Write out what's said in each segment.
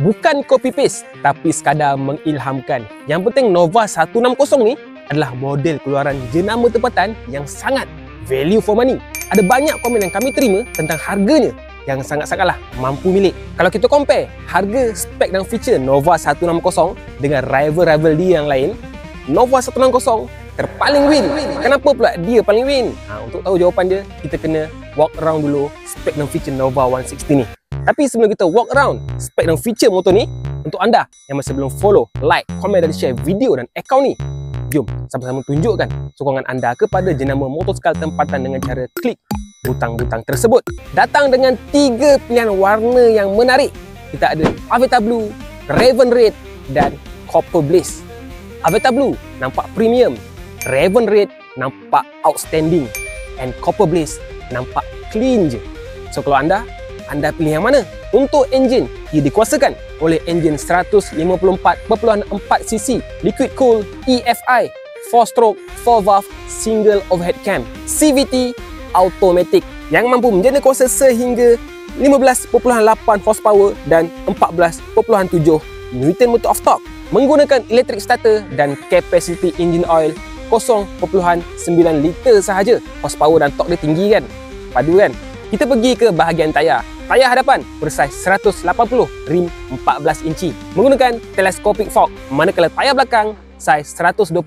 Bukan copy paste, tapi sekadar mengilhamkan. Yang penting Nova 160 ni adalah model keluaran jenama tempatan yang sangat value for money. Ada banyak komen yang kami terima tentang harganya yang sangat-sangatlah mampu milik. Kalau kita compare harga, spek dan feature Nova 160 dengan rival-rival dia yang lain, Nova 160 terpaling win. Kenapa pula dia paling win? Untuk tahu jawapan dia, kita kena walk around dulu spek dan feature Nova 160 ni. Tapi sebelum kita walk around spek dan feature motor ni, untuk anda yang masih belum follow, like, komen dan share video dan akaun ni, jom sama-sama tunjukkan sokongan anda kepada jenama motosikal tempatan dengan cara klik butang-butang tersebut. Datang dengan 3 pilihan warna yang menarik. Kita ada Avetta Blue, Raven Red dan Copper Blaze. Avetta Blue nampak premium, Raven Red nampak outstanding, and Copper Blaze nampak clean je. So kalau anda pilih yang mana? Untuk enjin, ia dikuasakan oleh enjin 154.4cc liquid cooled EFI 4-stroke 4-valve single overhead cam CVT automatic yang mampu menjana kuasa sehingga 15.8 horsepower dan 14.7 Newton meter of torque, menggunakan electric starter dan capacity engine oil 0.9 liter sahaja. Horsepower dan torque dia tinggi kan? Padu kan? Kita pergi ke bahagian tayar. Tayar hadapan bersaiz 180 rim 14 inci menggunakan telescopic fork, manakala tayar belakang saiz 120/70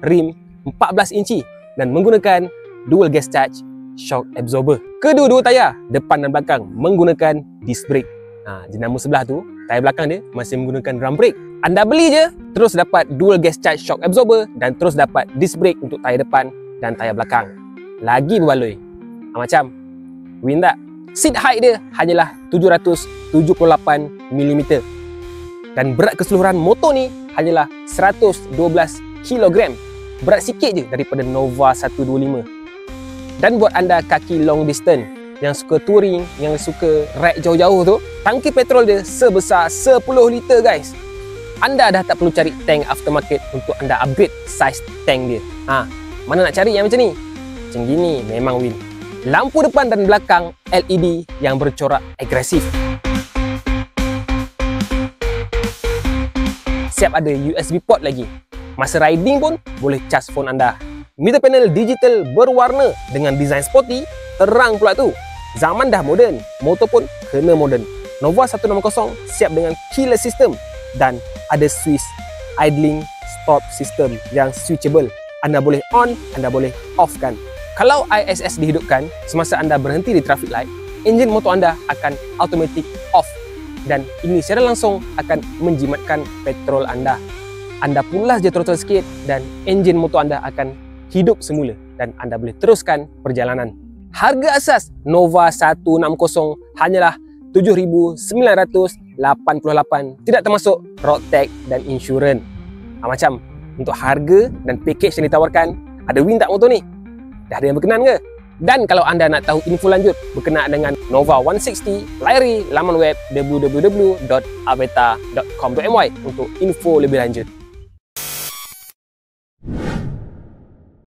rim 14 inci dan menggunakan dual gas charge shock absorber. Kedua-dua tayar depan dan belakang menggunakan disc brake. Jenama sebelah tu, tayar belakang dia masih menggunakan drum brake. Anda beli je, terus dapat dual gas charge shock absorber dan terus dapat disc brake untuk tayar depan dan tayar belakang. Lagi berbaloi. Macam win tak? Seat height dia hanyalah 778mm dan berat keseluruhan motor ni hanyalah 112 kg. Berat sikit je daripada Nova 125. Dan buat anda kaki long distance yang suka touring, yang suka ride jauh-jauh tu, tangki petrol dia sebesar 10 liter guys. Anda dah tak perlu cari tank aftermarket untuk anda upgrade size tank dia. Mana nak cari yang macam ni? Macam gini memang win. Lampu depan dan belakang LED yang bercorak agresif. Siap ada USB port lagi. Masa riding pun boleh cas phone anda. Meter panel digital berwarna dengan desain sporty, terang pula tu. Zaman dah moden, motor pun kena moden. Nova 160 siap dengan keyless system dan ada switch idling stop system yang switchable. Anda boleh on, anda boleh off kan. Kalau ISS dihidupkan semasa anda berhenti di traffic light, enjin motor anda akan automatic off dan ini secara langsung akan menjimatkan petrol anda. Anda pulas je throttle sikit dan enjin motor anda akan hidup semula dan anda boleh teruskan perjalanan. Harga asas Nova 160 hanyalah RM7,988, tidak termasuk road tax dan insurans. Macam untuk harga dan package yang ditawarkan, ada win tak motor ni? Dah ada yang berkenan ke? Dan kalau anda nak tahu info lanjut berkenaan dengan Nova 160, layari laman web www.avetta.com.my untuk info lebih lanjut.